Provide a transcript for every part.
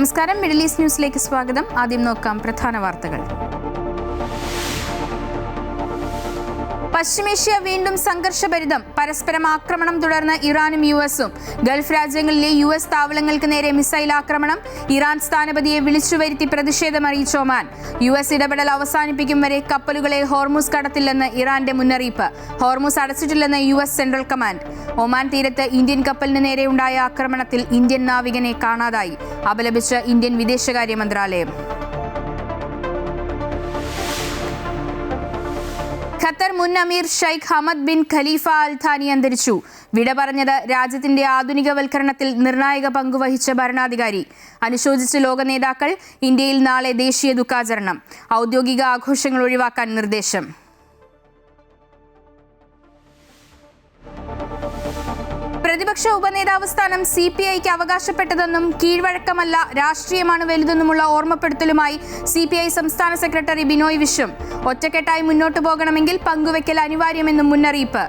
നമസ്കാരം, middle east ന്യൂസിലേക്ക് സ്വാഗതം. ആദ്യം നോക്കാം പ്രധാന വാർത്തകൾ. പശ്ചിമേഷ്യ വീണ്ടും സംഘർഷഭരിതം. പരസ്പരം ആക്രമണം തുടർന്ന് ഇറാനും യുഎസും. ഗൾഫ് രാജ്യങ്ങളിലെ യുഎസ് താവളങ്ങൾക്ക് നേരെ മിസൈൽ ആക്രമണം. ഇറാൻ സ്ഥാനപതിയെ വിളിച്ചുവരുത്തി പ്രതിഷേധമറിയിച്ച ഒമാൻ. യുഎസ് ഇടപെടൽ അവസാനിപ്പിക്കും വരെ കപ്പലുകളെ ഹോർമുസ് കടത്തില്ലെന്ന് ഇറാന്റെ മുന്നറിയിപ്പ്. ഹോർമുസ് അടച്ചിട്ടില്ലെന്ന് യുഎസ് സെൻട്രൽ കമാൻഡ്. ഒമാൻ തീരത്ത് ഇന്ത്യൻ കപ്പലിന് നേരെയുണ്ടായ ആക്രമണത്തിൽ ഇന്ത്യൻ നാവികനെ കാണാതായി. അപലപിച്ച് ഇന്ത്യൻ വിദേശകാര്യ മന്ത്രാലയം. ഖത്തർ മുൻ അമീർ Sheikh Hamad bin Khalifa Al Thani അന്തരിച്ചു. വിട പറഞ്ഞത് രാജ്യത്തിന്റെ ആധുനികവൽക്കരണത്തിൽ നിർണായക പങ്കുവഹിച്ച ഭരണാധികാരി. അനുശോചിച്ച ലോക നേതാക്കൾ. ഇന്ത്യയിൽ നാളെ ദേശീയ ദുഃഖാചരണം. ഔദ്യോഗിക ആഘോഷങ്ങൾ ഒഴിവാക്കാൻ നിർദ്ദേശം. പ്രതിപക്ഷ ഉപനേതാവ് സ്ഥാനം CPIക്ക് അവകാശപ്പെട്ടതെന്നും കീഴ്വഴക്കമല്ല രാഷ്ട്രീയമാണ് വലുതെന്നുമുള്ള ഓർമ്മപ്പെടുത്തലുമായി CPI സംസ്ഥാന സെക്രട്ടറി ബിനോയ് വിശ്വം. ഒറ്റക്കെട്ടായി മുന്നോട്ടു പോകണമെങ്കിൽ പങ്കുവയ്ക്കൽ അനിവാര്യമെന്നും മുന്നറിയിപ്പ്.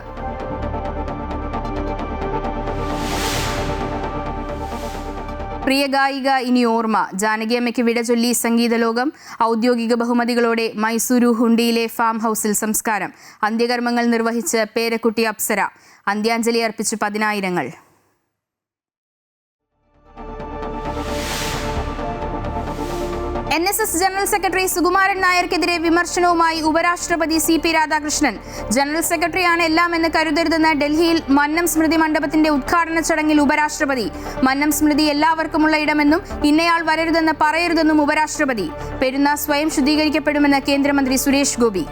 പ്രിയ ഗായിക ഇനി ഓർമ്മ. ജാനകിയമ്മയ്ക്ക് വിട ചൊല്ലി സംഗീത ലോകം. ഔദ്യോഗിക ബഹുമതികളോടെ മൈസൂരു ഹുണ്ടിയിലെ ഫാം ഹൗസിൽ സംസ്കാരം. അന്ത്യകർമ്മങ്ങൾ നിർവഹിച്ച് പേരക്കുട്ടി അപ്സര. അന്ത്യാഞ്ജലി അർപ്പിച്ച് 10,000. NSS ജനറൽ സെക്രട്ടറി സുകുമാരൻ നായർക്കെതിരെ വിമർശനവുമായി ഉപരാഷ്ട്രപതി CP രാധാകൃഷ്ണൻ. ജനറൽ സെക്രട്ടറിയാണ് എല്ലാം എന്ന് കരുതരുതെന്ന് ഡൽഹിയിൽ മന്നം സ്മൃതി മണ്ഡപത്തിന്റെ ഉദ്ഘാടന ചടങ്ങിൽ ഉപരാഷ്ട്രപതി. മന്നം സ്മൃതി എല്ലാവർക്കുമുള്ള ഇടമെന്നും ഇന്നയാൾ വരരുതെന്ന് പറയരുതെന്നും ഉപരാഷ്ട്രപതി. പെരുന്ന സ്വയം ശുദ്ധീകരിക്കപ്പെടുമെന്ന് കേന്ദ്രമന്ത്രി സുരേഷ് ഗോപി.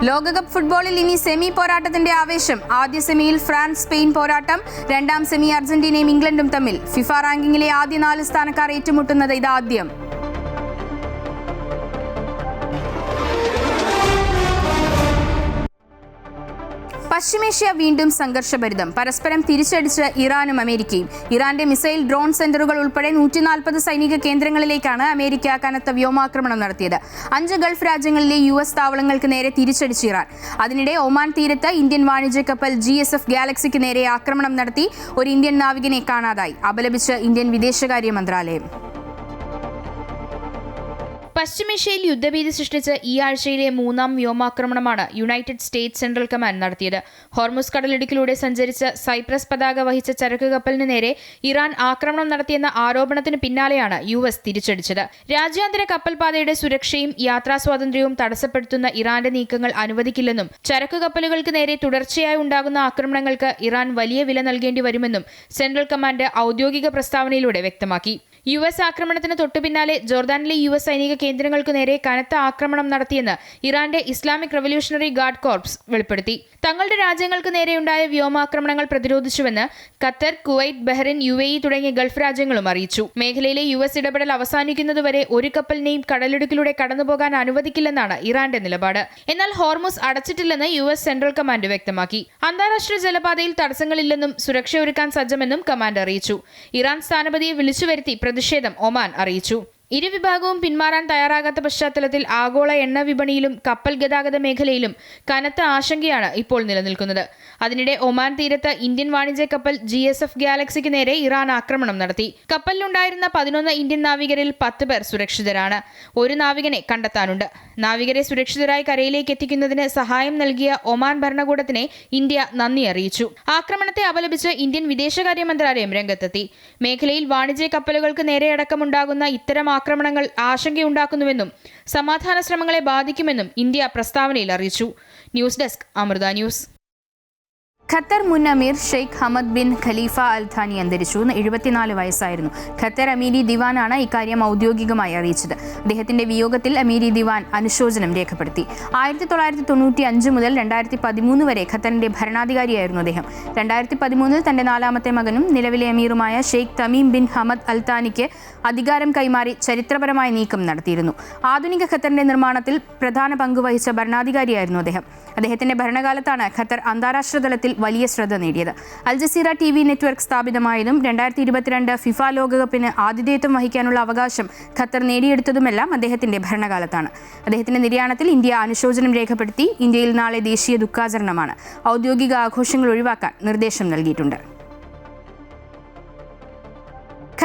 ലോകകപ്പ് ഫുട്ബോളിൽ ഇനി സെമി പോരാട്ടത്തിന്റെ ആവേശം. ആദ്യ സെമിയിൽ ഫ്രാൻസ് സ്പെയിൻ പോരാട്ടം. രണ്ടാം സെമി അർജന്റീനയും ഇംഗ്ലണ്ടും തമ്മിൽ. ഫിഫ റാങ്കിങ്ങിലെ ആദ്യ 4 സ്ഥാനക്കാർ ഏറ്റുമുട്ടുന്നത് ഇതാദ്യം. പശ്ചിമേഷ്യ വീണ്ടും സംഘർഷഭരിതം. പരസ്പരം തിരിച്ചടിച്ച് ഇറാനും അമേരിക്കയും. ഇറാന്റെ മിസൈൽ ഡ്രോൺ സെന്ററുകൾ ഉൾപ്പെടെ 140 സൈനിക കേന്ദ്രങ്ങളിലേക്കാണ് അമേരിക്ക കനത്ത വ്യോമാക്രമണം നടത്തിയത്. 5 ഗൾഫ് രാജ്യങ്ങളിലെ US താവളങ്ങൾക്ക് നേരെ തിരിച്ചടിച്ച് ഇറാൻ. അതിനിടെ ഒമാൻ തീരത്ത് ഇന്ത്യൻ വാണിജ്യ കപ്പൽ GSF ഗാലക്സിക്ക് നേരെ ആക്രമണം നടത്തി. ഒരു ഇന്ത്യൻ നാവികനെ കാണാതായി. അപലപിച്ച് ഇന്ത്യൻ വിദേശകാര്യ മന്ത്രാലയം. പശ്ചിമേഷ്യയിൽ യുദ്ധഭീതി സൃഷ്ടിച്ച് ഈ ആഴ്ചയിലെ 3ാം വ്യോമാക്രമണമാണ് യുണൈറ്റഡ് സ്റ്റേറ്റ്സ് സെൻട്രൽ കമാൻഡ് നടത്തിയത്. ഹോർമുസ് കടലിടുക്കിലൂടെ സഞ്ചരിച്ച സൈപ്രസ് പതാക വഹിച്ച ചരക്ക് കപ്പലിന് നേരെ ഇറാൻ ആക്രമണം നടത്തിയെന്ന ആരോപണത്തിന് പിന്നാലെയാണ് US തിരിച്ചടിച്ചത്. രാജ്യാന്തര കപ്പൽപാതയുടെ സുരക്ഷയും യാത്രാ സ്വാതന്ത്ര്യവും തടസ്സപ്പെടുത്തുന്ന ഇറാന്റെ നീക്കങ്ങൾ അനുവദിക്കില്ലെന്നും ചരക്ക് കപ്പലുകൾക്ക് നേരെ തുടർച്ചയായി ഉണ്ടാകുന്ന ആക്രമണങ്ങൾക്ക് ഇറാൻ വലിയ വില നൽകേണ്ടി വരുമെന്നും സെൻട്രൽ കമാൻഡ് ഔദ്യോഗിക പ്രസ്താവനയിലൂടെ വ്യക്തമാക്കി. US ആക്രമണത്തിന് തൊട്ടുപിന്നാലെ ജോർദാനിലെ US സൈനിക കേന്ദ്രങ്ങൾക്കു നേരെ കനത്ത ആക്രമണം നടത്തിയെന്ന് ഇറാന്റെ ഇസ്ലാമിക് റവല്യൂഷണറി ഗാർഡ് കോർപ്സ് വെളിപ്പെടുത്തി. തങ്ങളുടെ രാജ്യങ്ങൾക്ക് നേരെയുണ്ടായ വ്യോമാക്രമണങ്ങൾ പ്രതിരോധിച്ചുവെന്ന് ഖത്തർ, കുവൈറ്റ്, ബഹ്റൈൻ, UAE തുടങ്ങിയ ഗൾഫ് രാജ്യങ്ങളും അറിയിച്ചു. മേഖലയിലെ US ഇടപെടൽ അവസാനിക്കുന്നതുവരെ ഒരു കപ്പലിനെയും കടലിടുക്കിലൂടെ കടന്നുപോകാൻ അനുവദിക്കില്ലെന്നാണ് ഇറാന്റെ നിലപാട്. എന്നാൽ ഹോർമുസ് അടച്ചിട്ടില്ലെന്ന് US സെൻട്രൽ കമാൻഡ് വ്യക്തമാക്കി. അന്താരാഷ്ട്ര ജലപാതയിൽ തടസ്സങ്ങളില്ലെന്നും സുരക്ഷ ഒരുക്കാൻ സജ്ജമെന്നും കമാൻഡ് അറിയിച്ചു. ഇറാൻ സ്ഥാനപതിയെ വിളിച്ചുവരുത്തി പ്രതിഷേധം ഒമാൻ അറിയിച്ചു. ഇരുവിഭാഗവും പിന്മാറാൻ തയ്യാറാകാത്ത പശ്ചാത്തലത്തിൽ ആഗോള എണ്ണ വിപണിയിലും കപ്പൽ ഗതാഗത മേഖലയിലും കനത്ത ആശങ്കയാണ് ഇപ്പോൾ നിലനിൽക്കുന്നത്. അതിനിടെ ഒമാൻ തീരത്ത് ഇന്ത്യൻ വാണിജ്യ കപ്പൽ GSF ഗാലക്സിക്ക് നേരെ ഇറാൻ ആക്രമണം നടത്തി. കപ്പലിലുണ്ടായിരുന്ന 11 ഇന്ത്യൻ നാവികരിൽ 10 പേർ സുരക്ഷിതരാണ്. ഒരു നാവികനെ കണ്ടെത്താനുണ്ട്. നാവികരെ സുരക്ഷിതരായി കരയിലേക്ക് എത്തിക്കുന്നതിന് സഹായം നൽകിയ ഒമാൻ ഭരണകൂടത്തിനെ ഇന്ത്യ നന്ദി അറിയിച്ചു. ആക്രമണത്തെ അപലപിച്ച് ഇന്ത്യൻ വിദേശകാര്യ മന്ത്രാലയം രംഗത്തെത്തി. മേഖലയിൽ വാണിജ്യ കപ്പലുകൾക്ക് നേരെയടക്കമുണ്ടാകുന്ന ഇത്തരം ആക്രമണങ്ങൾ ആശങ്കയുണ്ടാക്കുന്നുവെന്നും സമാധാന ശ്രമങ്ങളെ ബാധിക്കുമെന്നും ഇന്ത്യ പ്രസ്താവനയിൽ അറിയിച്ചു. News desk Amrita news. Qatar മുൻ അമീർ Sheikh Hamad bin Khalifa Al Thani അന്തരിച്ചു. 74 വയസ്സായിരുന്നു. ഖത്തർ അമീരി ദിവാനാണ് ഇക്കാര്യം ഔദ്യോഗികമായി അറിയിച്ചത്. അദ്ദേഹത്തിന്റെ വിയോഗത്തിൽ അമീരി ദിവാൻ അനുശോചനം രേഖപ്പെടുത്തി. 1995 മുതൽ 2013 വരെ ഖത്തറിന്റെ ഭരണാധികാരിയായിരുന്നു അദ്ദേഹം. 2013 തന്റെ 4ാമത്തെ മകനും നിലവിലെ അമീറുമായ Sheikh Tamim bin Hamad Al ഥാനിക്ക് അധികാരം കൈമാറി ചരിത്രപരമായ നീക്കം നടത്തിയിരുന്നു. ആധുനിക ഖത്തറിന്റെ നിർമ്മാണത്തിൽ പ്രധാന പങ്കുവഹിച്ച ഭരണാധികാരിയായിരുന്നു അദ്ദേഹം. അദ്ദേഹത്തിന്റെ ഭരണകാലത്താണ് ഖത്തർ അന്താരാഷ്ട്ര തലത്തിൽ വലിയ ശ്രദ്ധ നേടിയത്. അൽ ജസീറ TV നെറ്റ്വർക്ക് സ്ഥാപിതമായതും 2022 ഫിഫ ലോകകപ്പിന് ആതിഥേയത്വം വഹിക്കാനുള്ള അവകാശം ഖത്തർ നേടിയെടുത്തതുമെല്ലാം അദ്ദേഹത്തിന്റെ ഭരണകാലത്താണ്. അദ്ദേഹത്തിന്റെ നിര്യാണത്തിൽ ഇന്ത്യ അനുശോചനം രേഖപ്പെടുത്തി. ഇന്ത്യയിൽ നാളെ ദേശീയ ദുഃഖാചരണമാണ്. ഔദ്യോഗിക ആഘോഷങ്ങൾ ഒഴിവാക്കാൻ നിർദ്ദേശം നൽകിയിട്ടുണ്ട്.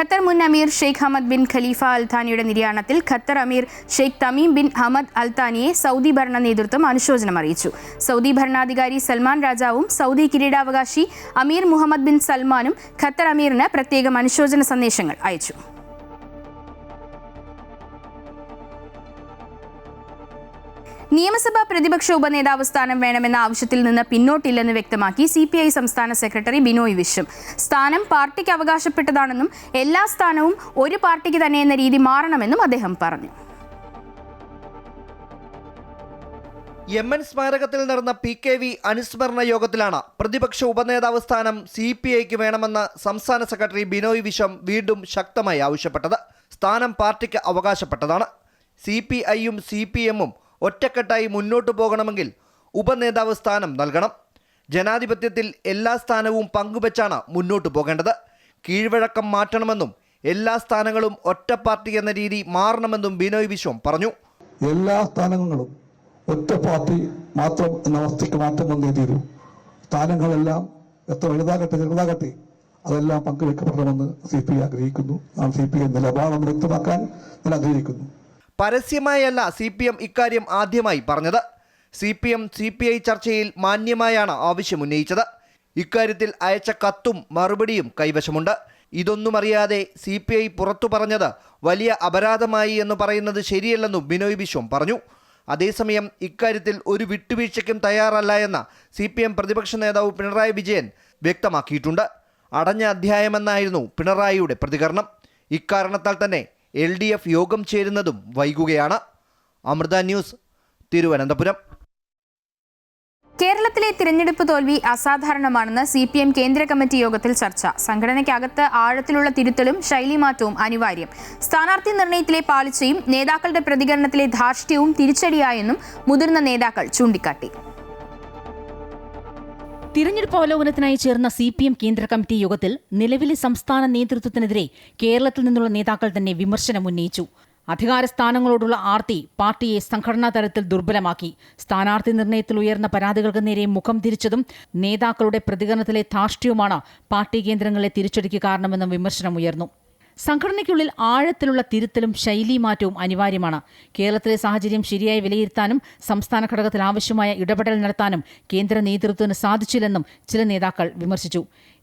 ഖത്തർ മുൻ അമീർ ഷെയ്ഖ് ഹമദ് ബിൻ ഖലീഫ അൽഥാനിയുടെ നിര്യാണത്തിൽ ഖത്തർ അമീർ ഷെയ്ഖ് തമീം ബിൻ ഹമദ് അൽഥാനിയെ സൗദി ഭരണ നേതൃത്വം അനുശോചനം അറിയിച്ചു. സൗദി ഭരണാധികാരി സൽമാൻ രാജാവും സൗദി കിരീടാവകാശി അമീർ മുഹമ്മദ് ബിൻ സൽമാനും ഖത്തർ അമീറിന് പ്രത്യേകം അനുശോചന സന്ദേശങ്ങൾ അയച്ചു. നിയമസഭാ പ്രതിപക്ഷ ഉപനേതാവ് സ്ഥാനം വേണമെന്ന ആവശ്യത്തിൽ നിന്ന് പിന്നോട്ടില്ലെന്ന് വ്യക്തമാക്കി CPI സംസ്ഥാന സെക്രട്ടറി ബിനോയ് വിശ്വം. സ്ഥാനം പാർട്ടിക്ക് അവകാശപ്പെട്ടതാണെന്നും എല്ലാ സ്ഥാനവും ഒരു പാർട്ടിക്ക് തന്നെ എന്ന രീതി മാറണമെന്നും അദ്ദേഹം പറഞ്ഞു. MN സ്മാരകത്തിൽ നടന്ന PKV അനുസ്മരണ യോഗത്തിലാണ് പ്രതിപക്ഷ ഉപനേതാവ് സ്ഥാനം CPIക്ക് വേണമെന്ന് സംസ്ഥാന സെക്രട്ടറി ബിനോയ് വിശ്വം വീണ്ടും ശക്തമായി ആവശ്യപ്പെട്ടത്. സ്ഥാനം പാർട്ടിക്ക് അവകാശപ്പെട്ടതാണ്. CPIയും CPMും ഒറ്റക്കെട്ടായി മുന്നോട്ടു പോകണമെങ്കിൽ ഉപനേതാവ് സ്ഥാനം നൽകണം. ജനാധിപത്യത്തിൽ എല്ലാ സ്ഥാനവും പങ്കുവച്ചാണ് മുന്നോട്ടു പോകേണ്ടത്. കീഴ്വഴക്കം മാറ്റണമെന്നും എല്ലാ സ്ഥാനങ്ങളും ഒറ്റ പാർട്ടി എന്ന രീതി മാറണമെന്നും ബിനോയ് വിശ്വം പറഞ്ഞു. എല്ലാ സ്ഥാനങ്ങളും ഒറ്റ പാർട്ടി മാത്രം എന്ന അവസ്ഥയ്ക്ക് മാറ്റം വന്നേ തീരൂ. സ്ഥാനങ്ങളെല്ലാം എത്ര വലുതാകട്ടെ ചെറുതാകട്ടെ അതെല്ലാം പങ്കുവെക്കപ്പെടണമെന്ന് CPI ആഗ്രഹിക്കുന്നു. നാം CPI നിലപാട് വ്യക്തമാക്കാൻ ഞാൻ ആഗ്രഹിക്കുന്നു. പരസ്യമായല്ല CPM ഇക്കാര്യം ആദ്യമായി പറഞ്ഞത്. CPM CPI ചർച്ചയിൽ മാന്യമായാണ് ആവശ്യമുന്നയിച്ചത്. ഇക്കാര്യത്തിൽ അയച്ച കത്തും മറുപടിയും കൈവശമുണ്ട്. ഇതൊന്നും അറിയാതെ CPI പുറത്തു പറഞ്ഞത് വലിയ അപരാധമായി എന്ന് പറയുന്നത് ശരിയല്ലെന്നും ബിനോയ് വിശ്വം പറഞ്ഞു. അതേസമയം ഇക്കാര്യത്തിൽ ഒരു വിട്ടുവീഴ്ചയ്ക്കും തയ്യാറല്ല എന്ന CPM പ്രതിപക്ഷ നേതാവ് പിണറായി വിജയൻ വ്യക്തമാക്കിയിട്ടുണ്ട്. അടഞ്ഞ അധ്യായമെന്നായിരുന്നു പിണറായിയുടെ പ്രതികരണം. ഇക്കാരണത്താൽ തന്നെ LDF യോഗം ചേരുന്നതും വൈകുകയാണ്. അമൃത ന്യൂസ്, തിരുവനന്തപുരം. കേരളത്തിലെ തിരഞ്ഞെടുപ്പ് തോൽവി അസാധാരണമാണെന്ന് CPM കേന്ദ്ര കമ്മിറ്റി യോഗത്തിൽ ചർച്ച. സംഘടനയ്ക്കകത്ത് ആഴത്തിലുള്ള തിരുത്തലും ശൈലിമാറ്റവും അനിവാര്യം. സ്ഥാനാർത്ഥി നിർണയത്തിലെ പാളിച്ചയും നേതാക്കളുടെ പ്രതികരണത്തിലെ ധാർഷ്ട്യവും തിരിച്ചടിയായെന്നും മുതിർന്ന നേതാക്കൾ ചൂണ്ടിക്കാട്ടി. തിരഞ്ഞെടുപ്പ് അവലോകനത്തിനായി ചേർന്ന CPM കേന്ദ്ര കമ്മിറ്റി യോഗത്തിൽ നിലവിലെ സംസ്ഥാന നേതൃത്വത്തിനെതിരെ കേരളത്തിൽ നിന്നുള്ള നേതാക്കൾ തന്നെ വിമർശനമുന്നയിച്ചു. അധികാര സ്ഥാനങ്ങളോടുള്ള ആർത്തി പാർട്ടിയെ സംഘടനാ തലത്തിൽ ദുർബലമാക്കി. സ്ഥാനാർത്ഥി നിർണയത്തിൽ ഉയർന്ന പരാതികൾക്ക് നേരെ മുഖം തിരിച്ചതും നേതാക്കളുടെ പ്രതികരണത്തിലെ ധാർഷ്ട്യവുമാണ് പാർട്ടി കേന്ദ്രങ്ങളിലെ തിരിച്ചടിക്ക് കാരണമെന്നും വിമർശനമുയർന്നു. സംഘടനയ്ക്കുള്ളിൽ ആഴത്തിലുള്ള തിരുത്തലും ശൈലീമാറ്റവും അനിവാര്യമാണ്. കേരളത്തിലെ സാഹചര്യം ശരിയായി വിലയിരുത്താനും സംസ്ഥാന ഘടകത്തിൽ ആവശ്യമായ ഇടപെടൽ നടത്താനും കേന്ദ്ര നേതൃത്വത്തിന് സാധിച്ചില്ലെന്നും ചില നേതാക്കൾ വിമർശിച്ചു.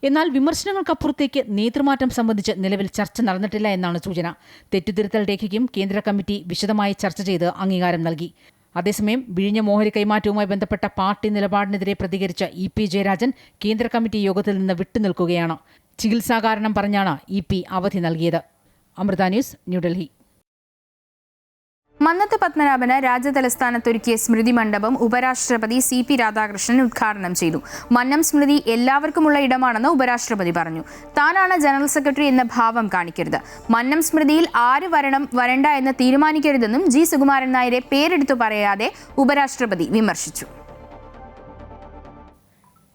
എന്നാൽ വിമർശനങ്ങൾക്കപ്പുറത്തേക്ക് നേതൃമാറ്റം സംബന്ധിച്ച് നിലവിൽ ചർച്ച നടന്നിട്ടില്ല എന്നാണ് സൂചന. തെറ്റുതിരുത്തൽ രേഖയ്ക്കും കേന്ദ്ര കമ്മിറ്റി വിശദമായി ചർച്ച ചെയ്ത് അംഗീകാരം നൽകി. അതേസമയം വിഴിഞ്ഞ മോഹരി കൈമാറ്റവുമായി ബന്ധപ്പെട്ട പാർട്ടി നിലപാടിനെതിരെ പ്രതികരിച്ച EP ജയരാജൻ കേന്ദ്ര കമ്മിറ്റി യോഗത്തിൽ നിന്ന് വിട്ടുനിൽക്കുകയാണ്. ചികിത്സാ കാരണം പറഞ്ഞാണ് EP അവധി നൽകിയത്. അമൃത ന്യൂസ്, ന്യൂഡൽഹി. മന്നത്ത് പത്മനാഭന് രാജ്യതലസ്ഥാനത്തൊരുക്കിയ സ്മൃതി മണ്ഡപം ഉപരാഷ്ട്രപതി CP രാധാകൃഷ്ണൻ ഉദ്ഘാടനം ചെയ്തു. മന്നം സ്മൃതി എല്ലാവർക്കുമുള്ള ഇടമാണെന്ന് ഉപരാഷ്ട്രപതി പറഞ്ഞു. താനാണ് ജനറൽ സെക്രട്ടറി എന്ന ഭാവം കാണിക്കരുത്. മന്നം സ്മൃതിയിൽ ആര് വരണം വരണ്ട എന്ന് തീരുമാനിക്കരുതെന്നും G സുകുമാരൻ നായരെ പേരെടുത്തു പറയാതെ ഉപരാഷ്ട്രപതി വിമർശിച്ചു.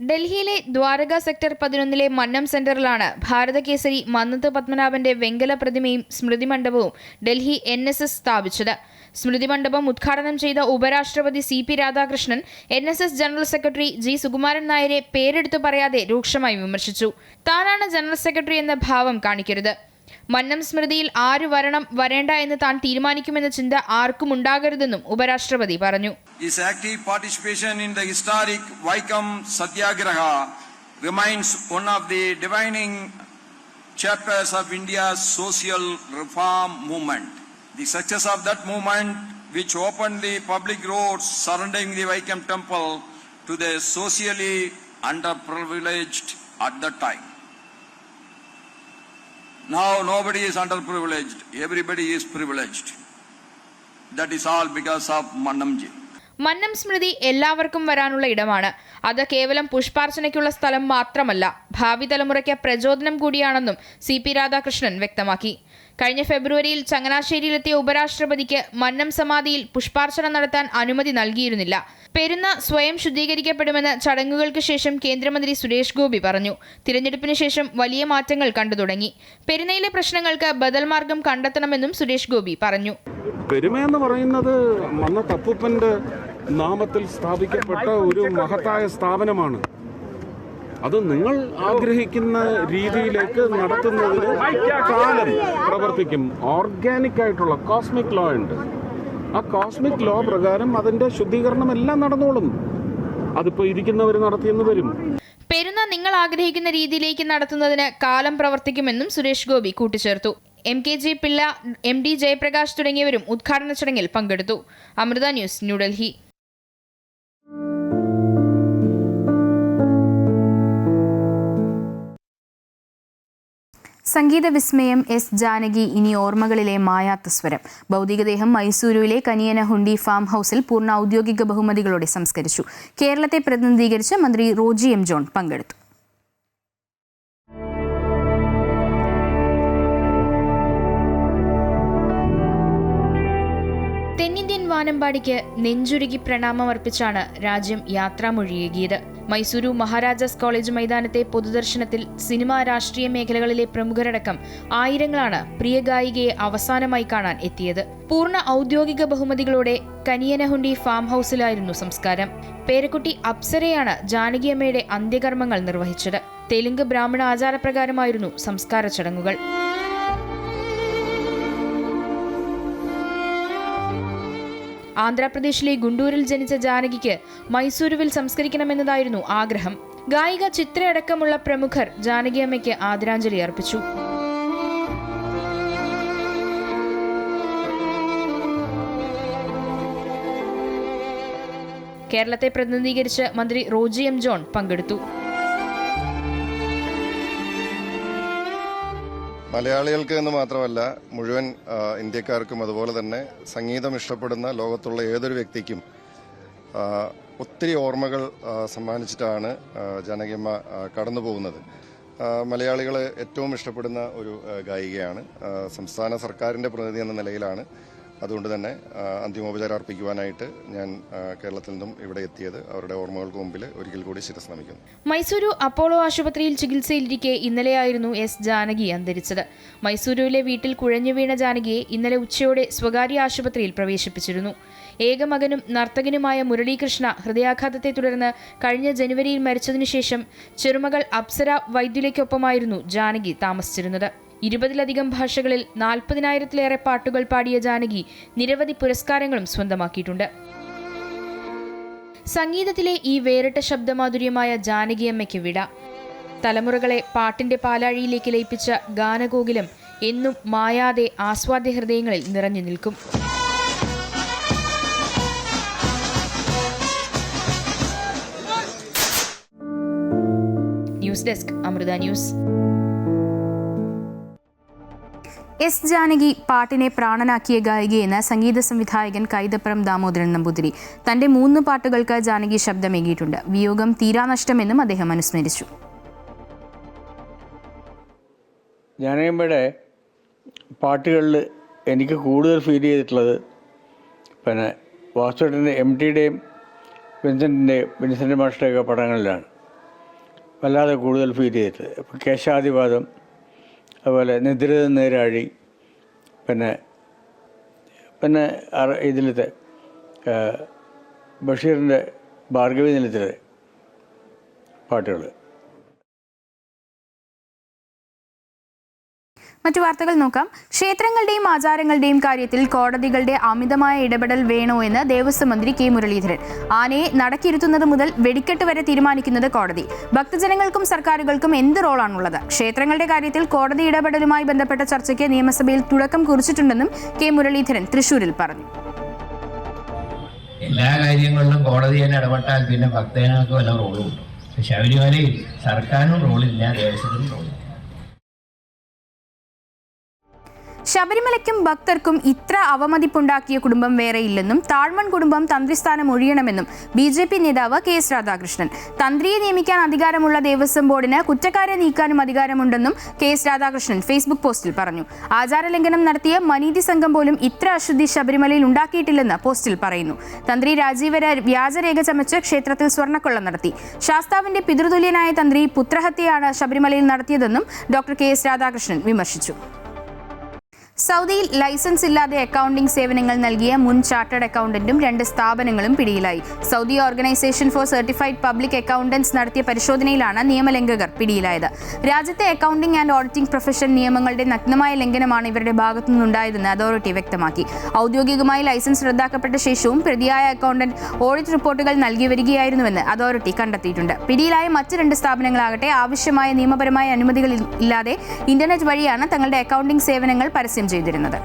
ഡൽഹിയിലെ ദ്വാരക സെക്ടർ 11 മന്നം സെന്ററിലാണ് ഭാരതകേസരി മന്നത്ത് പത്മനാഭന്റെ വെങ്കല പ്രതിമയും സ്മൃതി മണ്ഡപവും ഡൽഹി NSS സ്ഥാപിച്ചത്. സ്മൃതി മണ്ഡപം ഉദ്ഘാടനം ചെയ്ത ഉപരാഷ്ട്രപതി CP Radhakrishnan NSS general secretary G Sukumaran നായരെ പേരെടുത്തു പറയാതെ രൂക്ഷമായി വിമർശിച്ചു. താനാണ് ജനറൽ സെക്രട്ടറി എന്ന ഭാവം കാണിക്കരുത്. മന്നം സ്മൃതിയിൽ ആര് വരണം വരേണ്ട എന്ന് താൻ തീരുമാനിക്കുമെന്ന ചിന്ത ആർക്കും ഉണ്ടാകരുതെന്നും ഉപരാഷ്ട്രപതി പറഞ്ഞു. His active participation in the historic Vaikam Satyagraha remains one of the defining chapters of India's social reform movement. The success of that movement, which opened the public roads surrounding the Vaikam temple to the socially underprivileged at that time. Now nobody is underprivileged, everybody is privileged. That is all because of Mannamji. Mannam സ്മൃതി എല്ലാവർക്കും വരാനുള്ള ഇടമാണ്. അത് കേവലം പുഷ്പാർച്ചനയ്ക്കുള്ള സ്ഥലം മാത്രമല്ല, ഭാവി തലമുറയ്ക്ക് പ്രചോദനം കൂടിയാണെന്നും CP രാധാകൃഷ്ണൻ വ്യക്തമാക്കി. കഴിഞ്ഞ ഫെബ്രുവരിയിൽ ചങ്ങനാശ്ശേരിയിലെത്തിയ ഉപരാഷ്ട്രപതിക്ക് മന്നം സമാധിയിൽ പുഷ്പാർച്ചന നടത്താൻ അനുമതി നൽകിയിരുന്നില്ല. പെരുന്ന സ്വയം ശുദ്ധീകരിക്കപ്പെടുമെന്ന് ചടങ്ങുകൾക്ക് ശേഷം കേന്ദ്രമന്ത്രി സുരേഷ് ഗോപി പറഞ്ഞു. തിരഞ്ഞെടുപ്പിന് ശേഷം വലിയ മാറ്റങ്ങൾ കണ്ടു തുടങ്ങി. പെരുന്നയിലെ പ്രശ്നങ്ങൾക്ക് ബദൽ മാർഗം കണ്ടെത്തണമെന്നും സുരേഷ് ഗോപി പറഞ്ഞു. പെരുമയെന്ന് പറയുന്നത് മന്നത്തപ്പൂപ്പൻ്റെ നാമത്തിൽ സ്ഥാപിക്കപ്പെട്ട ഒരു മഹത്തായ സ്ഥാപനമാണ്. അത് നിങ്ങൾ ആഗ്രഹിക്കുന്ന രീതിയിലേക്ക് നടത്തുന്നതിന് കാലം പ്രവർത്തിക്കും. ഓർഗാനിക് ആയിട്ടുള്ള കോസ്മിക് ലോ ഉണ്ട്. ആ കോസ്മിക് ലോ പ്രകാരം അതിന്റെ ശുദ്ധീകരണം എല്ലാം നടന്നോളും. അതിപ്പോ ഇരിക്കുന്നവർ നടത്തിയെന്ന് വരും. പെരുന്ന നിങ്ങൾ ആഗ്രഹിക്കുന്ന രീതിയിലേക്ക് നടത്തുന്നതിന് കാലം പ്രവർത്തിക്കുമെന്നും സുരേഷ് ഗോപി കൂട്ടിച്ചേർത്തു. MKG പിള്ള, MD ജയപ്രകാശ് തുടങ്ങിയവരും ഉദ്ഘാടന ചടങ്ങിൽ പങ്കെടുത്തു. അമൃത ന്യൂസ്, ന്യൂഡൽഹി. സംഗീത വിസ്മയം എസ് ജാനകി ഇനി ഓർമ്മകളിലെ മായാത്ത സ്വരം. ഭൗതികദേഹം മൈസൂരുവിലെ കനിയനഹുണ്ടി ഫാം ഹൗസിൽ പൂർണ്ണ ഔദ്യോഗിക ബഹുമതികളോടെ സംസ്കരിച്ചു. കേരളത്തെ പ്രതിനിധീകരിച്ച് മന്ത്രി റോജി എം ജോൺ പങ്കെടുത്തു. തെന്നിന്ത്യൻ വാനമ്പാടിക്ക് നെഞ്ചുരുകി പ്രണാമമർപ്പിച്ചാണ് രാജ്യം യാത്രാമൊഴിയേകിയത്. മൈസൂരു മഹാരാജാസ് കോളേജ് മൈതാനത്തെ പൊതുദർശനത്തിൽ സിനിമാ, രാഷ്ട്രീയ മേഖലകളിലെ പ്രമുഖരടക്കം ആയിരങ്ങളാണ് പ്രിയ ഗായികയെ അവസാനമായി കാണാൻ എത്തിയത്. പൂർണ്ണ ഔദ്യോഗിക ബഹുമതികളോടെ കനിയനഹുണ്ടി ഫാം ഹൗസിലായിരുന്നു സംസ്കാരം. പേരക്കുട്ടി അപ്സരയാണ് ജാനകിയമ്മയുടെ അന്ത്യകർമ്മങ്ങൾ നിർവഹിച്ചത്. തെലുങ്ക് ബ്രാഹ്മണ ആചാരപ്രകാരമായിരുന്നു സംസ്കാര ചടങ്ങുകൾ. ആന്ധ്രാപ്രദേശിലെ ഗുണ്ടൂരിൽ ജനിച്ച ജാനകിക്ക് മൈസൂരുവിൽ സംസ്കരിക്കണമെന്നതായിരുന്നു ആഗ്രഹം. ഗായിക ചിത്രയടക്കമുള്ള പ്രമുഖർ ജാനകിയമ്മയ്ക്ക് ആദരാഞ്ജലി അർപ്പിച്ചു. കേരളത്തെ പ്രതിനിധീകരിച്ച് മന്ത്രി റോജി എം ജോൺ പങ്കെടുത്തു. മലയാളികൾക്ക് എന്ന് മാത്രമല്ല മുഴുവൻ ഇന്ത്യക്കാർക്കും അതുപോലെ തന്നെ സംഗീതം ഇഷ്ടപ്പെടുന്ന ലോകത്തുള്ള ഏതൊരു വ്യക്തിക്കും ഒത്തിരി ഓർമ്മകൾ സമ്മാനിച്ചിട്ടാണ് ജാനകിയമ്മ കടന്നു പോകുന്നത്. മലയാളികൾ ഏറ്റവും ഇഷ്ടപ്പെടുന്ന ഒരു ഗായികയാണ്. സംസ്ഥാന സർക്കാരിൻ്റെ പ്രതിനിധി എന്ന നിലയിലാണ് അതുകൊണ്ട് തന്നെ അന്തിമോപചാരം അർപ്പിക്കുവാനായിട്ട് ഞാൻ കേരളത്തിൽ നിന്നും ഇവിടെ എത്തിയത്. അവരുടെ ഓർമ്മകൾക്ക് മുമ്പിൽ ഒരിക്കൽ കൂടി ശിരസ് നമിക്കുന്നു. മൈസൂരു അപ്പോളോ ആശുപത്രിയിൽ ചികിത്സയിലിരിക്കെ ഇന്നലെയായിരുന്നു എസ് ജാനകി അന്തരിച്ചത്. മൈസൂരുവിലെ വീട്ടിൽ കുഴഞ്ഞു വീണ ജാനകിയെ ഇന്നലെ ഉച്ചയോടെ സ്വകാര്യ ആശുപത്രിയിൽ പ്രവേശിപ്പിച്ചിരുന്നു. ഏകമകനും നർത്തകനുമായ മുരളീകൃഷ്ണ ഹൃദയാഘാതത്തെ തുടർന്ന് കഴിഞ്ഞ ജനുവരിയിൽ മരിച്ചതിനുശേഷം ചെറുമകൾ അപ്സര വൈദ്യുലയ്ക്കൊപ്പമായിരുന്നു ജാനകി താമസിച്ചിരുന്നത്. 20-ലധികം ഭാഷകളിൽ 40,000-ലേറെ പാട്ടുകൾ പാടിയ ജാനകി നിരവധി പുരസ്കാരങ്ങളും സ്വന്തമാക്കിയിട്ടുണ്ട്. സംഗീതത്തിലെ ഈ വേറിട്ട ശബ്ദമാധുര്യമായ ജാനകിയമ്മയ്ക്ക് വിട. തലമുറകളെ പാട്ടിന്റെ പാലാഴിയിലേക്ക് ലയിപ്പിച്ച ഗാനഗോകുലം എന്നും മായാതെ ആസ്വാദ്യ ഹൃദയങ്ങളിൽ നിറഞ്ഞു നിൽക്കും. News desk, Amrita news. S Janaki പാട്ടിനെ പ്രാണനാക്കിയ ഗായികയെന്ന് സംഗീത സംവിധായകൻ കൈതപ്രം ദാമോദരൻ നമ്പൂതിരി. തന്റെ 3 പാട്ടുകൾക്ക് ജാനകി ശബ്ദമേകിയിട്ടുണ്ട്. വിയോഗം തീരാനഷ്ടമെന്നും അദ്ദേഹം അനുസ്മരിച്ചു. ജാനകിയമ്മയുടെ പാട്ടുകളിൽ എനിക്ക് കൂടുതൽ ഫീൽ ചെയ്തിട്ടുള്ളത് വാസുദേവൻ്റെ MTയുടെയും വിൻസെൻ്റ് മാസ്റ്ററുടെയൊക്കെ പടങ്ങളിലാണ് വല്ലാതെ കൂടുതൽ ഫീൽ ചെയ്തിട്ട്. ഇപ്പോൾ കേശാദിവാദം, അതുപോലെ നിദ്രിത നേരാഴി, പിന്നെ ഇതിലത്തെ ബഷീറിൻ്റെ ഭാർഗവി നിലത്തിലെ പാട്ടുകൾ. മറ്റു വാർത്തകൾ നോക്കാം. ക്ഷേത്രങ്ങളുടെയും ആചാരങ്ങളുടെയും കാര്യത്തിൽ കോടതികളുടെ അമിതമായ ഇടപെടൽ വേണോ എന്ന് ദേവസ്വം മന്ത്രി കെ മുരളീധരൻ. ആനയെ നടക്കിരുത്തുന്നത് മുതൽ വെടിക്കെട്ട് വരെ തീരുമാനിക്കുന്നത് കോടതി. ഭക്തജനങ്ങൾക്കും സർക്കാരുകൾക്കും എന്ത് റോളാണുള്ളത്? ക്ഷേത്രങ്ങളുടെ കാര്യത്തിൽ കോടതി ഇടപെടലുമായി ബന്ധപ്പെട്ട ചർച്ചയ്ക്ക് നിയമസഭയിൽ തുടക്കം കുറിച്ചിട്ടുണ്ടെന്നും കെ മുരളീധരൻ തൃശൂരിൽ പറഞ്ഞു. എല്ലാ കാര്യങ്ങളിലും കോടതി തന്നെ ഇടപെട്ടാൽ പിന്നെ ഭക്തജനങ്ങൾക്ക് വല്ല റോളും ഉണ്ടോ? ശബരിമലയിൽ സർക്കാരിനും റോളില്ല, ദേവസ്വത്തിനും റോളില്ല. ശബരിമലയ്ക്കും ഭക്തർക്കും ഇത്ര അവമതിപ്പുണ്ടാക്കിയ കുടുംബം വേറെയില്ലെന്നും താഴ്മൺ കുടുംബം തന്ത്രിസ്ഥാനം ഒഴിയണമെന്നും BJP നേതാവ് KS രാധാകൃഷ്ണൻ. തന്ത്രിയെ നിയമിക്കാൻ അധികാരമുള്ള ദേവസ്വം ബോർഡിന് കുറ്റക്കാരെ നീക്കാനും അധികാരമുണ്ടെന്നും KS രാധാകൃഷ്ണൻ ഫേസ്ബുക്ക് പോസ്റ്റിൽ പറഞ്ഞു. ആചാരലംഘനം നടത്തിയ മനീതി സംഘം പോലും ഇത്ര അശുദ്ധി ശബരിമലയിൽ ഉണ്ടാക്കിയിട്ടില്ലെന്ന് പോസ്റ്റിൽ പറയുന്നു. തന്ത്രി രാജീവര വ്യാജരേഖ ചമച്ച് ക്ഷേത്രത്തിൽ സ്വർണ്ണക്കൊള്ള നടത്തി. ശാസ്താവിന്റെ പിതൃതുല്യനായ തന്ത്രി പുത്രഹത്യയാണ് ശബരിമലയിൽ നടത്തിയതെന്നും ഡോക്ടർ KS രാധാകൃഷ്ണൻ വിമർശിച്ചു. സൗദിയിൽ ലൈസൻസ് ഇല്ലാതെ അക്കൗണ്ടിംഗ് സേവനങ്ങൾ നൽകിയ മുൻ ചാർട്ടേഡ് അക്കൗണ്ടന്റും 2 സ്ഥാപനങ്ങളും പിടിയിലായി. Saudi organisation for certified public accountants നടത്തിയ പരിശോധനയിലാണ് നിയമലംഘകർ പിടിയിലായത്. രാജ്യത്തെ അക്കൗണ്ടിംഗ് ആൻഡ് ഓഡിറ്റിംഗ് പ്രൊഫഷൻ നിയമങ്ങളുടെ നഗ്നമായ ലംഘനമാണ് ഇവരുടെ ഭാഗത്തുനിന്നുണ്ടായതെന്ന് അതോറിറ്റി വ്യക്തമാക്കി. ഔദ്യോഗികമായി ലൈസൻസ് റദ്ദാക്കപ്പെട്ട ശേഷവും പ്രതിയായ അക്കൗണ്ടന്റ് ഓഡിറ്റ് റിപ്പോർട്ടുകൾ നൽകി വരികയായിരുന്നുവെന്ന് അതോറിറ്റി കണ്ടെത്തിയിട്ടുണ്ട്. പിടിയിലായ മറ്റ് 2 സ്ഥാപനങ്ങളാകട്ടെ ആവശ്യമായ നിയമപരമായ അനുമതികൾ ഇല്ലാതെ ഇന്റർനെറ്റ് വഴിയാണ് തങ്ങളുടെ അക്കൗണ്ടിംഗ് സേവനങ്ങൾ പരസ്യം ചെയ്തിരുന്നത്.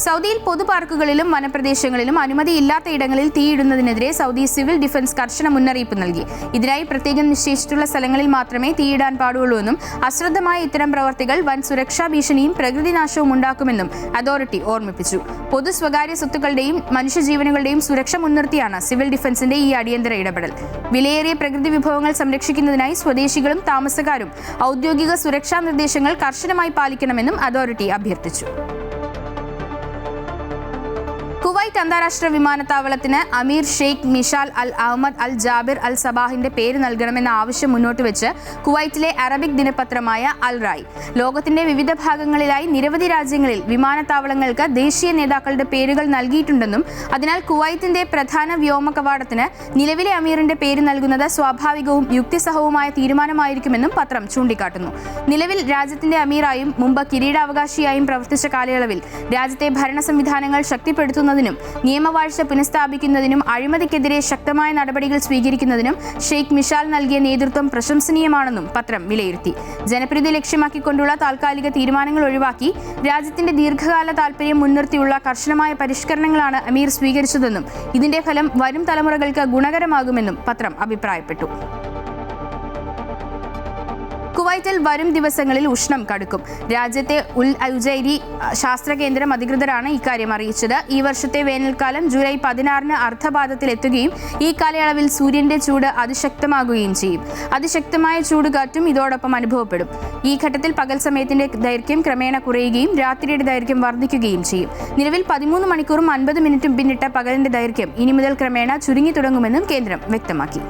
സൗദിയിൽ പൊതുപാർക്കുകളിലും വനപ്രദേശങ്ങളിലും അനുമതിയില്ലാത്ത ഇടങ്ങളിൽ തീയിടുന്നതിനെതിരെ സൗദി സിവിൽ ഡിഫൻസ് കർശന മുന്നറിയിപ്പ് നൽകി. ഇതിനായി പ്രത്യേകം നിശ്ചയിച്ചിട്ടുള്ള സ്ഥലങ്ങളിൽ മാത്രമേ തീയിടാൻ പാടുള്ളൂവെന്നും അശ്രദ്ധമായ ഇത്തരം പ്രവർത്തികൾ വൻ സുരക്ഷാ ഭീഷണിയും പ്രകൃതിനാശവും ഉണ്ടാക്കുമെന്നും അതോറിറ്റി ഓർമ്മിപ്പിച്ചു. പൊതു സ്വകാര്യ സ്വത്തുക്കളുടെയും മനുഷ്യജീവനുകളുടെയും സുരക്ഷ മുൻനിർത്തിയാണ് സിവിൽ ഡിഫൻസിന്റെ ഈ അടിയന്തര ഇടപെടൽ. വിലയേറിയ പ്രകൃതി വിഭവങ്ങൾ സംരക്ഷിക്കുന്നതിനായി സ്വദേശികളും താമസക്കാരും ഔദ്യോഗിക സുരക്ഷാ നിർദ്ദേശങ്ങൾ കർശനമായി പാലിക്കണമെന്നും അതോറിറ്റി അഭ്യർത്ഥിച്ചു. കുവൈറ്റ് അന്താരാഷ്ട്ര വിമാനത്താവളത്തിന് അമീർ ഷെയ്ഖ് മിഷാൽ അൽ അഹമ്മദ് അൽ ജാബിർ അൽ സബാഹിന്റെ പേര് നൽകണമെന്ന ആവശ്യം മുന്നോട്ട് വെച്ച് കുവൈറ്റിലെ അറബിക് ദിനപത്രമായ അൽ റായ്. ലോകത്തിന്റെ വിവിധ ഭാഗങ്ങളിലായി നിരവധി രാജ്യങ്ങളിൽ വിമാനത്താവളങ്ങൾക്ക് ദേശീയ നേതാക്കളുടെ പേരുകൾ നൽകിയിട്ടുണ്ടെന്നും അതിനാൽ കുവൈറ്റിന്റെ പ്രധാന വ്യോമ കവാടത്തിന് നിലവിലെ അമീറിന്റെ പേര് നൽകുന്നത് സ്വാഭാവികവും യുക്തിസഹവുമായ തീരുമാനമായിരിക്കുമെന്നും പത്രം ചൂണ്ടിക്കാട്ടുന്നു. നിലവിൽ രാജ്യത്തിന്റെ അമീറായും മുമ്പ് കിരീടാവകാശിയായും പ്രവർത്തിച്ച കാലയളവിൽ രാജ്യത്തെ ഭരണ സംവിധാനങ്ങൾ ശക്തിപ്പെടുത്തുന്ന നിയമവാഴ്ച പുനഃസ്ഥാപിക്കുന്നതിനും അഴിമതിക്കെതിരെ ശക്തമായ നടപടികൾ സ്വീകരിക്കുന്നതിനും ഷെയ്ഖ് മിഷാൽ നൽകിയ നേതൃത്വം പ്രശംസനീയമാണെന്നും പത്രം വിലയിരുത്തി. ജനപ്രീതി ലക്ഷ്യമാക്കിക്കൊണ്ടുള്ള താൽക്കാലിക തീരുമാനങ്ങൾ ഒഴിവാക്കി രാജ്യത്തിന്റെ ദീർഘകാല താൽപര്യം മുൻനിർത്തിയുള്ള കർശനമായ പരിഷ്കരണങ്ങളാണ് അമീർ സ്വീകരിച്ചതെന്നും ഇതിന്റെ ഫലം വരും തലമുറകൾക്ക് ഗുണകരമാകുമെന്നും പത്രം അഭിപ്രായപ്പെട്ടു. കുവൈറ്റിൽ വരും ദിവസങ്ങളിൽ ഉഷ്ണം കടുക്കും. രാജ്യത്തെ ഉൽ ഉജൈരി ശാസ്ത്ര കേന്ദ്രം അധികൃതരാണ് ഇക്കാര്യം അറിയിച്ചത്. ഈ വർഷത്തെ വേനൽക്കാലം ജൂലൈ 16 അർദ്ധപാദത്തിലെത്തുകയും ഈ കാലയളവിൽ സൂര്യന്റെ ചൂട് അതിശക്തമാകുകയും ചെയ്യും. അതിശക്തമായ ചൂടുകാറ്റും ഇതോടൊപ്പം അനുഭവപ്പെടും. ഈ ഘട്ടത്തിൽ പകൽ സമയത്തിന്റെ ദൈർഘ്യം ക്രമേണ കുറയുകയും രാത്രിയുടെ ദൈർഘ്യം വർദ്ധിക്കുകയും ചെയ്യും. നിലവിൽ 13 മണിക്കൂറും 50 മിനിറ്റും പിന്നിട്ട പകലിന്റെ ദൈർഘ്യം ഇനി മുതൽ ക്രമേണ ചുരുങ്ങി തുടങ്ങുമെന്നും കേന്ദ്രം വ്യക്തമാക്കി.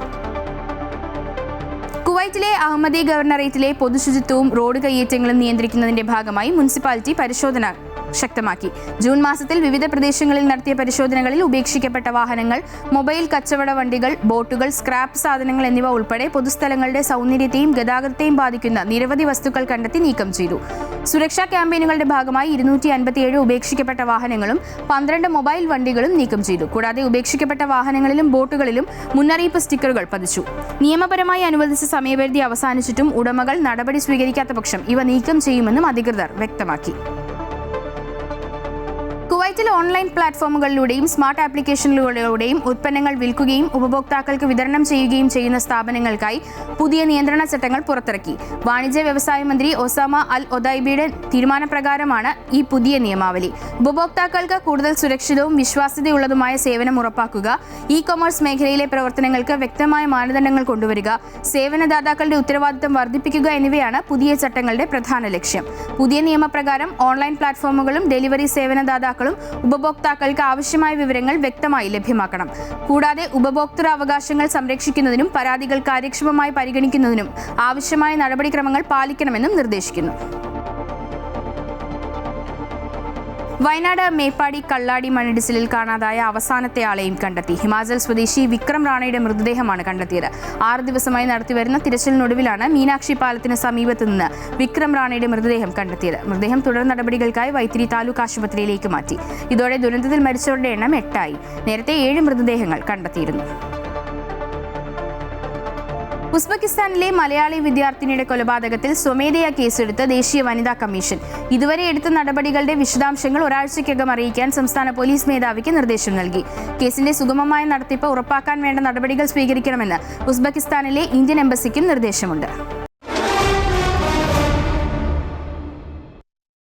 കുവൈറ്റിലെ അഹമ്മദി ഗവർണറേറ്റിലെ പൊതുശുചിത്വവും റോഡ് കയ്യേറ്റങ്ങളും നിയന്ത്രിക്കുന്നതിന്റെ ഭാഗമായി മുനിസിപ്പാലിറ്റി പരിശോധന ശക്തമാക്കി. ജൂൺ മാസത്തിൽ വിവിധ പ്രദേശങ്ങളിൽ നടത്തിയ പരിശോധനകളിൽ ഉപേക്ഷിക്കപ്പെട്ട വാഹനങ്ങൾ, മൊബൈൽ കച്ചവട വണ്ടികൾ, ബോട്ടുകൾ, സ്ക്രാപ്പ് സാധനങ്ങൾ എന്നിവ ഉൾപ്പെടെ പൊതുസ്ഥലങ്ങളുടെ സൗന്ദര്യത്തെയും ഗതാഗതത്തെയും ബാധിക്കുന്ന നിരവധി വസ്തുക്കൾ കണ്ടെത്തി നീക്കം ചെയ്തു. സുരക്ഷാ ക്യാമ്പയിനുകളുടെ ഭാഗമായി 257 ഉപേക്ഷിക്കപ്പെട്ട വാഹനങ്ങളും 12 മൊബൈൽ വണ്ടികളും നീക്കം ചെയ്തു. കൂടാതെ ഉപേക്ഷിക്കപ്പെട്ട വാഹനങ്ങളിലും ബോട്ടുകളിലും മുന്നറിയിപ്പ് സ്റ്റിക്കറുകൾ പതിച്ചു. നിയമപരമായി അനുവദിച്ച സമയപരിധി അവസാനിച്ചിട്ടും ഉടമകൾ നടപടി സ്വീകരിക്കാത്ത പക്ഷം ഇവ നീക്കം ചെയ്യുമെന്നും അധികൃതർ വ്യക്തമാക്കി. കുവൈറ്റിൽ ഓൺലൈൻ പ്ലാറ്റ്ഫോമുകളിലൂടെയും സ്മാർട്ട് ആപ്ലിക്കേഷനുകളിലൂടെയും ഉൽപ്പന്നങ്ങൾ വിൽക്കുകയും ഉപഭോക്താക്കൾക്ക് വിതരണം ചെയ്യുകയും ചെയ്യുന്ന സ്ഥാപനങ്ങൾക്കായി പുതിയ നിയന്ത്രണ ചട്ടങ്ങൾ പുറത്തിറക്കി. വാണിജ്യ വ്യവസായ മന്ത്രി ഒസാമ അൽ ഒദൈബിയുടെ തീരുമാനപ്രകാരമാണ് ഈ പുതിയ നിയമാവലി. ഉപഭോക്താക്കൾക്ക് കൂടുതൽ സുരക്ഷിതവും വിശ്വാസ്യതയുള്ളതുമായ സേവനം ഉറപ്പാക്കുക, ഇ കൊമേഴ്സ് മേഖലയിലെ പ്രവർത്തനങ്ങൾക്ക് വ്യക്തമായ മാനദണ്ഡങ്ങൾ കൊണ്ടുവരിക, സേവനദാതാക്കളുടെ ഉത്തരവാദിത്തം വർദ്ധിപ്പിക്കുക എന്നിവയാണ് പുതിയ ചട്ടങ്ങളുടെ പ്രധാന ലക്ഷ്യം. പുതിയ നിയമപ്രകാരം ഓൺലൈൻ പ്ലാറ്റ്ഫോമുകളും ഡെലിവറി സേവനദാതാക്കളും ഉപഭോക്താക്കൾക്ക് ആവശ്യമായ വിവരങ്ങൾ വ്യക്തമായി ലഭ്യമാക്കണം. കൂടാതെ ഉപഭോക്തൃ അവകാശങ്ങൾ സംരക്ഷിക്കുന്നതിനും പരാതികൾ കാര്യക്ഷമമായി പരിഗണിക്കുന്നതിനും ആവശ്യമായ നടപടിക്രമങ്ങൾ പാലിക്കണമെന്നും നിർദ്ദേശിക്കുന്നു. വയനാട് മേപ്പാടി കള്ളാടി മണ്ണിടിച്ചിലിൽ കാണാതായ അവസാനത്തെ ആളെയും കണ്ടെത്തി. ഹിമാചൽ സ്വദേശി വിക്രം റാണയുടെ മൃതദേഹമാണ് കണ്ടെത്തിയത്. 6 ദിവസമായി നടത്തിവരുന്ന തിരച്ചിലിനൊടുവിലാണ് മീനാക്ഷി പാലത്തിന് സമീപത്ത് നിന്ന് വിക്രം റാണയുടെ മൃതദേഹം കണ്ടെത്തിയത്. മൃതദേഹം തുടർ നടപടികൾക്കായി വൈത്തിരി താലൂക്ക് ആശുപത്രിയിലേക്ക് മാറ്റി. ഇതോടെ ദുരന്തത്തിൽ മരിച്ചവരുടെ എണ്ണം 8 ആയി. നേരത്തെ 7 മൃതദേഹങ്ങൾ കണ്ടെത്തിയിരുന്നു. ഉസ്ബെക്കിസ്ഥാനിലെ മലയാളി വിദ്യാർത്ഥിനിയുടെ കൊലപാതകത്തിൽ സ്വമേധയാ കേസെടുത്ത് ദേശീയ വനിതാ കമ്മീഷൻ. ഇതുവരെ എടുത്ത നടപടികളുടെ വിശദാംശങ്ങൾ ഒരാഴ്ചയ്ക്കകം അറിയിക്കാൻ സംസ്ഥാന പോലീസ് മേധാവിക്ക് നിർദ്ദേശം നൽകി. കേസിന്റെ സുഗമമായ നടത്തിപ്പ് ഉറപ്പാക്കാൻ വേണ്ട നടപടികൾ സ്വീകരിക്കണമെന്ന് ഉസ്ബെക്കിസ്ഥാനിലെ ഇന്ത്യൻ എംബസിക്കും നിർദ്ദേശമുണ്ട്.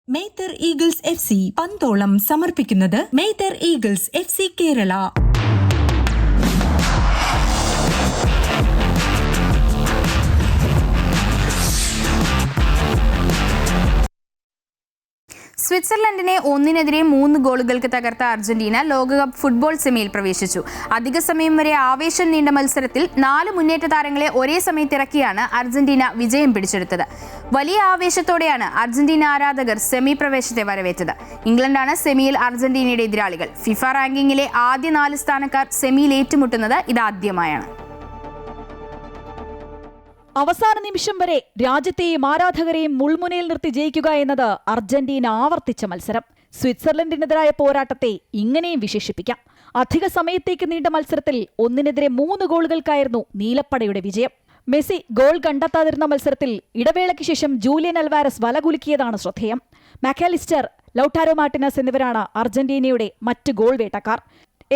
മെയ്തർ ഈഗിൾസ് FC പന്തോളം സമർപ്പിക്കുന്നത് മെയ്തർ ഈഗിൾസ് FC കേരള. സ്വിറ്റ്സർലൻഡിനെ 1-3 ഗോളുകൾക്ക് തകർത്ത അർജന്റീന ലോകകപ്പ് ഫുട്ബോൾ സെമിയിൽ പ്രവേശിച്ചു. അധിക സമയം വരെ ആവേശം നീണ്ട മത്സരത്തിൽ 4 മുന്നേറ്റ താരങ്ങളെ ഒരേ സമയത്ത് ഇറക്കിയാണ് അർജന്റീന വിജയം പിടിച്ചെടുത്തത്. വലിയ ആവേശത്തോടെയാണ് അർജന്റീന ആരാധകർ സെമി പ്രവേശത്തെ വരവേറ്റത്. ഇംഗ്ലണ്ടാണ് സെമിയിൽ അർജന്റീനയുടെ എതിരാളികൾ. ഫിഫ റാങ്കിങ്ങിലെ ആദ്യ 4 സ്ഥാനക്കാർ സെമിയിൽ ഏറ്റുമുട്ടുന്നത് ഇതാദ്യമായാണ്. അവസാന നിമിഷം വരെ രാജ്യത്തെയും ആരാധകരെയും മുൾമുനയിൽ നിർത്തി ജയിക്കുക എന്നത് അർജന്റീന ആവർത്തിച്ച മത്സരം. സ്വിറ്റ്സർലൻഡിനെതിരായ പോരാട്ടത്തെ ഇങ്ങനെയും വിശേഷിപ്പിക്കാം. അധിക സമയത്തേക്ക് നീണ്ട മത്സരത്തിൽ 1-3 ഗോളുകൾക്കായിരുന്നു നീലപ്പടയുടെ വിജയം. മെസ്സി ഗോൾ കണ്ടെത്താതിരുന്ന മത്സരത്തിൽ ഇടവേളയ്ക്ക് ശേഷം ജൂലിയൻ അൽവാരസ് വലകുലുക്കിയതാണ് ശ്രദ്ധേയം. മാക്കാലിസ്റ്റർ, ലൗട്ടാരോ മാർട്ടിനസ് എന്നിവരാണ് അർജന്റീനയുടെ മറ്റ് ഗോൾ വേട്ടക്കാർ.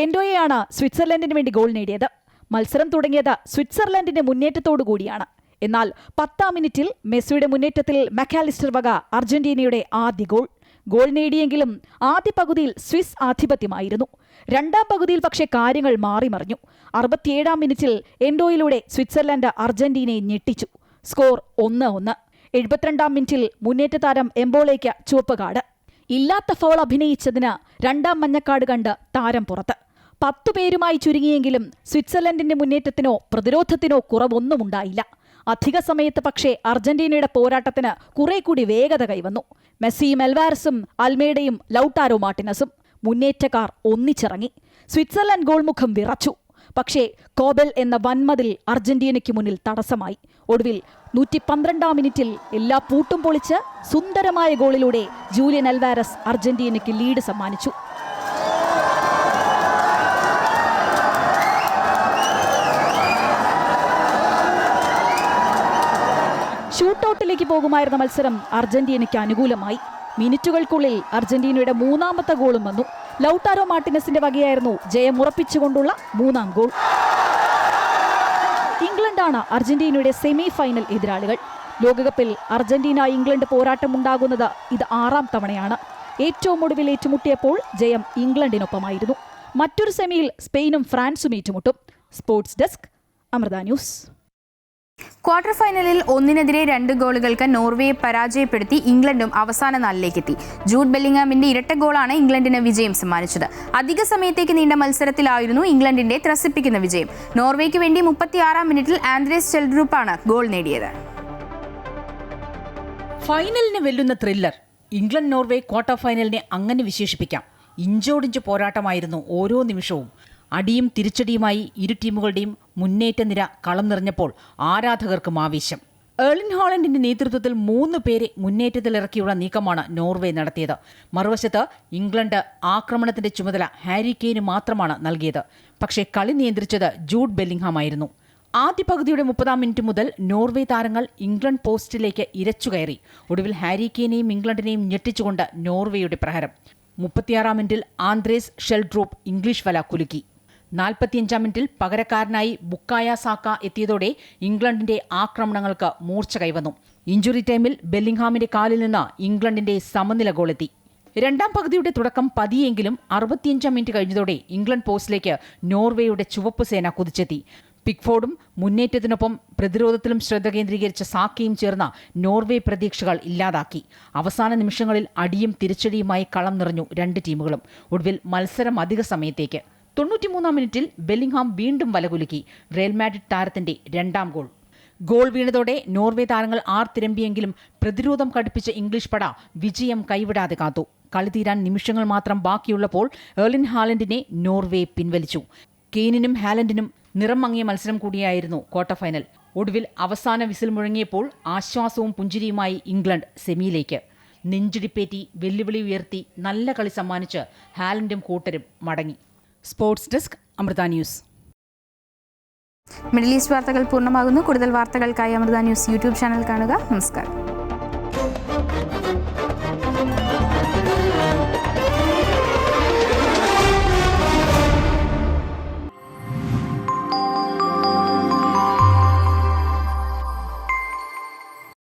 എൻഡോയെയാണ് സ്വിറ്റ്സർലൻഡിന് വേണ്ടി ഗോൾ നേടിയത്. മത്സരം തുടങ്ങിയത് സ്വിറ്റ്സർലൻഡിന്റെ മുന്നേറ്റത്തോടുകൂടിയാണ്. എന്നാൽ 10ാം മിനിറ്റിൽ മെസ്സിയുടെ മുന്നേറ്റത്തിൽ മാക്കാലിസ്റ്റർ വക അർജന്റീനയുടെ ആദ്യ ഗോൾ നേടിയെങ്കിലും ആദ്യ പകുതിയിൽ സ്വിസ് ആധിപത്യമായിരുന്നു. 2ാം പകുതിയിൽ പക്ഷേ കാര്യങ്ങൾ മാറിമറിഞ്ഞു. 67ാം മിനിറ്റിൽ എൻഡോയിലൂടെ സ്വിറ്റ്സർലൻഡ് അർജന്റീനയെ ഞെട്ടിച്ചു. സ്കോർ 1-1. 72ാം മിനിറ്റിൽ മുന്നേറ്റ താരം എംബോളയ്ക്ക് ചുവപ്പ് കാർഡ്. ഇല്ലാത്ത ഫൗൾ അഭിനയിച്ചതിന് 2ാം മഞ്ഞക്കാർഡ് കണ്ട് താരം പുറത്ത്. 10 പേരുമായി ചുരുങ്ങിയെങ്കിലും സ്വിറ്റ്സർലൻഡിന്റെ മുന്നേറ്റത്തിനോ പ്രതിരോധത്തിനോ കുറവൊന്നുമുണ്ടായില്ല. അധിക സമയത്ത് പക്ഷേ അർജന്റീനയുടെ പോരാട്ടത്തിന് കുറെ കൂടി വേഗത കൈവന്നു. മെസ്സിയും അൽവാരസും അൽമേഡയും ലൗട്ടാരോ മാർട്ടിനസും മുന്നേറ്റക്കാർ ഒന്നിച്ചിറങ്ങി. സ്വിറ്റ്സർലൻഡ് ഗോൾമുഖം വിറച്ചു. പക്ഷേ കോബൽ എന്ന വൻമതിൽ അർജന്റീനയ്ക്ക് മുന്നിൽ തടസ്സമായി. ഒടുവിൽ 112ാം മിനിറ്റിൽ എല്ലാ പൂട്ടും പൊളിച്ച് സുന്ദരമായ ഗോളിലൂടെ ജൂലിയൻ അൽവാരസ് അർജന്റീനയ്ക്ക് ലീഡ് സമ്മാനിച്ചു. ഷൂട്ടൌട്ടിലേക്ക് പോകുമായിരുന്ന മത്സരം അർജന്റീനയ്ക്ക് അനുകൂലമായി. മിനിറ്റുകൾക്കുള്ളിൽ അർജന്റീനയുടെ 3ാമത്തെ ഗോളും വന്നു. Lautaro മാർട്ടിനസിന്റെ വകയായിരുന്നു ജയമുറപ്പിച്ചുകൊണ്ടുള്ള 3ാം goal. ഇംഗ്ലണ്ടാണ് അർജന്റീനയുടെ സെമി ഫൈനൽ എതിരാളികൾ. ലോകകപ്പിൽ അർജന്റീന ഇംഗ്ലണ്ട് പോരാട്ടമുണ്ടാകുന്നത് ഇത് 6ാം തവണയാണ്. ഏറ്റവും ഒടുവിൽ ഏറ്റുമുട്ടിയപ്പോൾ ജയം ഇംഗ്ലണ്ടിനൊപ്പമായിരുന്നു. മറ്റൊരു സെമിയിൽ സ്പെയിനും ഫ്രാൻസും ഏറ്റുമുട്ടും. Sports desk, Amrita news. Quarter ഫൈനലിൽ 1-2 ഗോളുകൾക്ക് നോർവേയെ പരാജയപ്പെടുത്തി ഇംഗ്ലണ്ടും അവസാന 4ലേക്കെത്തി. ജൂഡ് ബെല്ലിംഗാമിന്റെ ഇരട്ട ഗോളാണ് ഇംഗ്ലണ്ടിന് വിജയം സമ്മാനിച്ചത്. അധിക സമയത്തേക്ക് നീണ്ട മത്സരത്തിലായിരുന്നു ഇംഗ്ലണ്ടിന്റെ ത്രസിപ്പിക്കുന്ന വിജയം. നോർവേക്ക് വേണ്ടി 36ാം മിനിറ്റിൽ ആൻഡ്രേസ് ഷെൽഡ്രൂപ്പാണ് ഗോൾ നേടിയത്. ഫൈനലിന് വെല്ലുന്ന ത്രില്ലർ. ഇംഗ്ലണ്ട് നോർവേ ക്വാർട്ടർ ഫൈനലിനെ അങ്ങനെ വിശേഷിപ്പിക്കാം. ഇഞ്ചോടിഞ്ച് പോരാട്ടമായിരുന്നു ഓരോ നിമിഷവും. അടിയും തിരിച്ചടിയുമായി ഇരു ടീമുകളുടെയും മുന്നേറ്റ നിര കളം നിറഞ്ഞപ്പോൾ ആരാധകർക്കും ആവേശം. ഏർലിൻ ഹാളണ്ടിന്റെ നേതൃത്വത്തിൽ 3 പേരെ മുന്നേറ്റത്തിലിറക്കിയുള്ള നീക്കമാണ് നോർവേ നടത്തിയത്. മറുവശത്ത് ഇംഗ്ലണ്ട് ആക്രമണത്തിന്റെ ചുമതല ഹാരി കെയ്ന് മാത്രമാണ് നൽകിയത്. പക്ഷേ കളി നിയന്ത്രിച്ചത് ജൂഡ് ബെല്ലിംഗ്ഹാമായിരുന്നു. ആദ്യ പകുതിയുടെ 30ാം മിനിറ്റ് മുതൽ നോർവേ താരങ്ങൾ ഇംഗ്ലണ്ട് പോസ്റ്റിലേക്ക് ഇരച്ചുകയറി. ഒടുവിൽ ഹാരി കെയ്നെയും ഇംഗ്ലണ്ടിനെയും ഞെട്ടിച്ചുകൊണ്ട് നോർവേയുടെ പ്രഹരം. 36ാം മിനിറ്റിൽ ആൻഡ്രേസ് ഷെൽഡ്രൂപ്പ് ഇംഗ്ലീഷ് വല കുലുക്കി. 45ാം മിനിറ്റിൽ പകരക്കാരനായി ബുക്കായ സാക്ക എത്തിയതോടെ ഇംഗ്ലണ്ടിന്റെ ആക്രമണങ്ങൾക്ക് മൂർച്ച കൈവന്നു. ഇഞ്ചുറി ടൈമിൽ ബെല്ലിംഗ്ഹാമിന്റെ കാലിൽ നിന്ന് ഇംഗ്ലണ്ടിന്റെ സമനില ഗോളെത്തി. 2ാം പകുതിയുടെ തുടക്കം പതിയെങ്കിലും 65ാം മിനിറ്റ് കഴിഞ്ഞതോടെ ഇംഗ്ലണ്ട് പോസ്റ്റിലേക്ക് നോർവേയുടെ ചുവപ്പ് സേന കുതിച്ചെത്തി. പിക്ഫോർഡും മുന്നേറ്റത്തിനൊപ്പം പ്രതിരോധത്തിലും ശ്രദ്ധ കേന്ദ്രീകരിച്ച സാക്കയും ചേർന്ന നോർവേ പ്രതീക്ഷകൾ ഇല്ലാതാക്കി. അവസാന നിമിഷങ്ങളിൽ അടിയും തിരിച്ചടിയുമായി കളം നിറഞ്ഞു 2 ടീമുകളും. ഒടുവിൽ മത്സരം അധിക സമയത്തേക്ക്. 93ാം മിനിറ്റിൽ ബെല്ലിംഗ്ഹാം വീണ്ടും വലകുലുക്കി. റയൽ മാഡ്രിഡ് താരത്തിന്റെ 2ാം ഗോൾ വീണതോടെ നോർവേ താരങ്ങൾ ആർത്തിരമ്പിയെങ്കിലും പ്രതിരോധം കടുപ്പിച്ച ഇംഗ്ലീഷ് പട വിജയം കൈവിടാതെ കാത്തു. കളി തീരാൻ നിമിഷങ്ങൾ മാത്രം ബാക്കിയുള്ളപ്പോൾ ഏർലിൻ ഹാലൻഡിനെ നോർവേ പിൻവലിച്ചു. കെയ്നിനും ഹാലൻഡിനും നിറം മങ്ങിയ മത്സരം കൂടിയായിരുന്നു ക്വാർട്ടർ ഫൈനൽ. ഒടുവിൽ അവസാന വിസിൽ മുഴങ്ങിയപ്പോൾ ആശ്വാസവും പുഞ്ചിരിയുമായി ഇംഗ്ലണ്ട് സെമിയിലേക്ക്. നെഞ്ചിടിപ്പേറ്റി വെല്ലുവിളി ഉയർത്തി നല്ല കളി സമ്മാനിച്ച് ഹാലൻഡും കൂട്ടരും മടങ്ങി. Sports desk, Amrita news. Middle East വാർത്തകൾ പൂർണ്ണമാകുന്നു. കൂടുതൽ വാർത്തകൾക്കായി അമൃത ന്യൂസ് യൂട്യൂബ് ചാനൽ കാണുക. നമസ്കാരം.